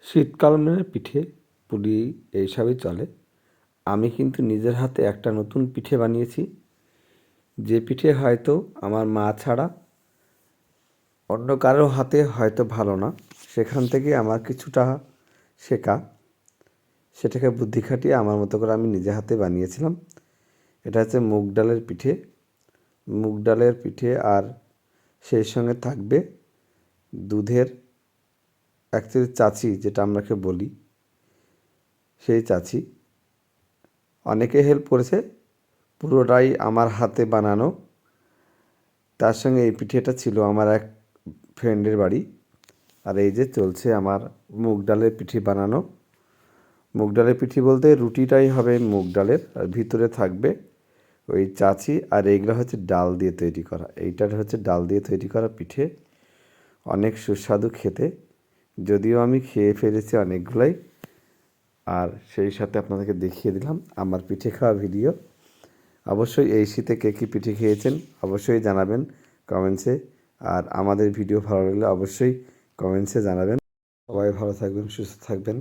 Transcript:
শীতকালে পিঠে পুলি এইসবই চলে। আমি কিন্তু নিজের হাতে একটা নতুন পিঠে বানিয়েছি, যে পিঠে হয়তো আমার মা ছাড়া অন্য কারো হাতে হয়তো ভালো না। সেখান থেকে আমার কিছুটা শেখা, সেটাকে বুদ্ধি খাটিয়ে আমার মতো করে আমি নিজে হাতে বানিয়েছিলাম। এটা হচ্ছে মুগ ডালের পিঠে। মুগ ডালের পিঠে আর সেই সঙ্গে থাকবে দুধের অ্যাকচুয়ালি চাচি, যেটা আমরাকে বলি, সেই চাচি। অনেকে হেল্প করেছে, পুরোটাই আমার হাতে বানানো। তার সঙ্গে এই পিঠেটা ছিল আমার এক ফ্রেন্ডের বাড়ি। আর এই যে চলছে আমার মুগ ডালের পিঠে বানানো। মুগ ডালের পিঠে বলতে রুটিটাই হবে মুগ ডালের, আর ভিতরে থাকবে ওই চাচি। আর এইগুলো হচ্ছে ডাল দিয়ে তৈরি করা, এইটার হচ্ছে ডাল দিয়ে তৈরি করা পিঠে। অনেক সুস্বাদু খেতে, যদিও আমি খেয়ে ফেলেছি অনেকগুলাই। আর সেই সাথে আপনাদেরকে দেখিয়ে দিলাম আমার পিঠে খাওয়া ভিডিও। অবশ্যই এই শীতে কে কী পিঠে খেয়েছেন অবশ্যই জানাবেন কমেন্টসে। আর আমাদের ভিডিও ভালো লাগলে অবশ্যই কমেন্টসে জানাবেন। সবাই ভালো থাকবেন, সুস্থ থাকবেন।